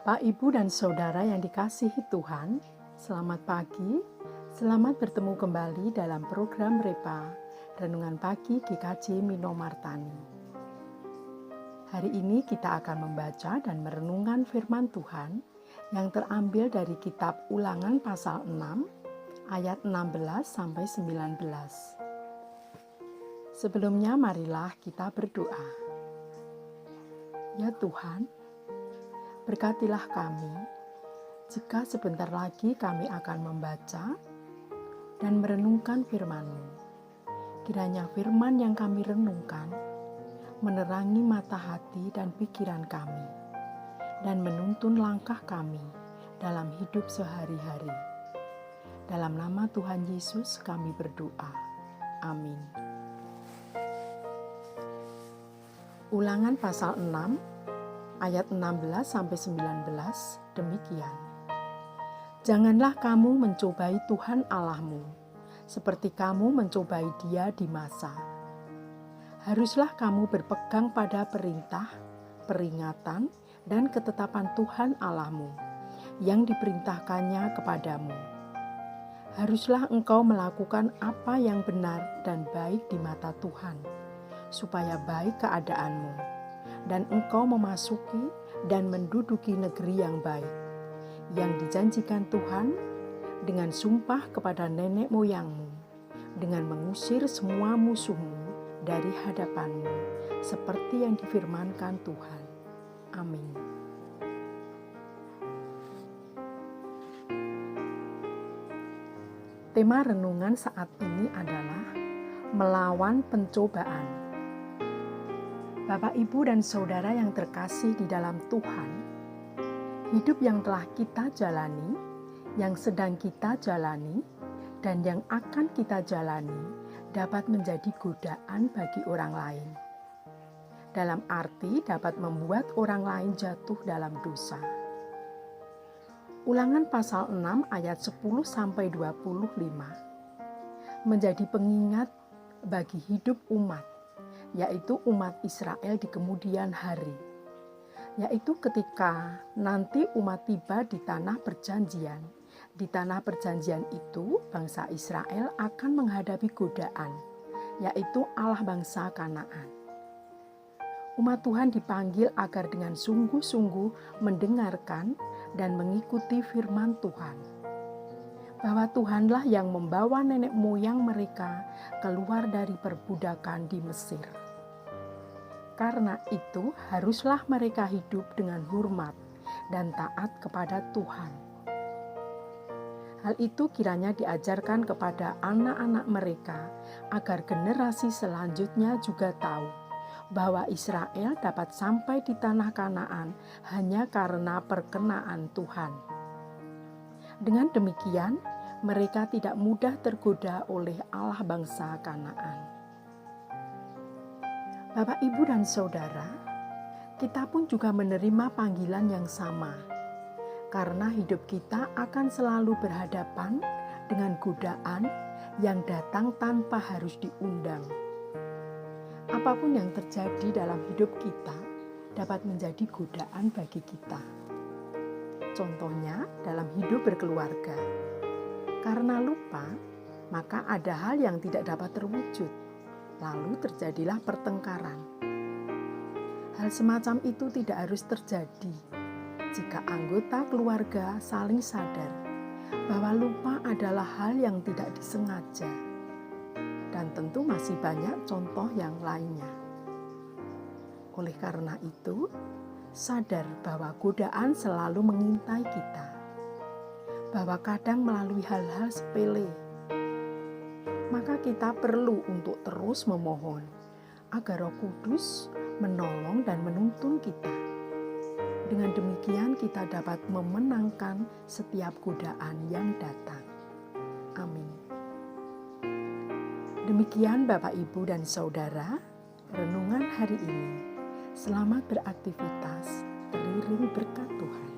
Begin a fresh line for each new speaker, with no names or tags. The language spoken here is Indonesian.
Bapak, Ibu, dan Saudara yang dikasihi Tuhan, selamat pagi, selamat bertemu kembali dalam program Repa, Renungan Pagi GKJ Mino Martani. Hari ini kita akan membaca dan merenungkan firman Tuhan yang terambil dari kitab Ulangan pasal 6, ayat 16-19. Sebelumnya marilah kita berdoa. Ya Tuhan, berkatilah kami, jika sebentar lagi kami akan membaca dan merenungkan firman-Mu. Kiranya firman yang kami renungkan menerangi mata hati dan pikiran kami, dan menuntun langkah kami dalam hidup sehari-hari. Dalam nama Tuhan Yesus kami berdoa. Amin. Ulangan pasal 6 ayat 16-19 demikian. Janganlah kamu mencobai Tuhan Allahmu, seperti kamu mencobai Dia di masa. Haruslah kamu berpegang pada perintah, peringatan, dan ketetapan Tuhan Allahmu, yang diperintahkannya kepadamu. Haruslah engkau melakukan apa yang benar dan baik di mata Tuhan, supaya baik keadaanmu, dan engkau memasuki dan menduduki negeri yang baik, yang dijanjikan Tuhan dengan sumpah kepada nenek moyangmu, dengan mengusir semua musuhmu dari hadapanmu, seperti yang difirmankan Tuhan. Amin. Tema renungan saat ini adalah melawan pencobaan. Bapak, Ibu, dan Saudara yang terkasih di dalam Tuhan, hidup yang telah kita jalani, yang sedang kita jalani, dan yang akan kita jalani dapat menjadi godaan bagi orang lain. Dalam arti dapat membuat orang lain jatuh dalam dosa. Ulangan pasal 6 ayat 10-25 menjadi pengingat bagi hidup umat, yaitu umat Israel di kemudian hari, yaitu ketika nanti umat tiba di tanah perjanjian. Di tanah perjanjian itu, bangsa Israel akan menghadapi godaan, yaitu Allah bangsa Kanaan. Umat Tuhan dipanggil agar dengan sungguh-sungguh mendengarkan dan mengikuti firman Tuhan, bahwa Tuhanlah yang membawa nenek moyang mereka keluar dari perbudakan di Mesir. Karena itu haruslah mereka hidup dengan hormat dan taat kepada Tuhan. Hal itu kiranya diajarkan kepada anak-anak mereka agar generasi selanjutnya juga tahu bahwa Israel dapat sampai di tanah Kanaan hanya karena perkenaan Tuhan. Dengan demikian, mereka tidak mudah tergoda oleh Allah bangsa Kanaan. Bapak, Ibu, dan Saudara, kita pun juga menerima panggilan yang sama, karena hidup kita akan selalu berhadapan dengan godaan yang datang tanpa harus diundang. Apapun yang terjadi dalam hidup kita dapat menjadi godaan bagi kita. Contohnya dalam hidup berkeluarga. Karena lupa, maka ada hal yang tidak dapat terwujud. Lalu terjadilah pertengkaran. Hal semacam itu tidak harus terjadi jika anggota keluarga saling sadar bahwa lupa adalah hal yang tidak disengaja. Dan tentu masih banyak contoh yang lainnya. Oleh karena itu, sadar bahwa godaan selalu mengintai kita, bahwa kadang melalui hal-hal sepele. Maka kita perlu untuk terus memohon agar Roh Kudus menolong dan menuntun kita. Dengan demikian kita dapat memenangkan setiap godaan yang datang. Amin. Demikian Bapak, Ibu, dan Saudara, renungan hari ini. Selamat beraktivitas, teriring berkat Tuhan.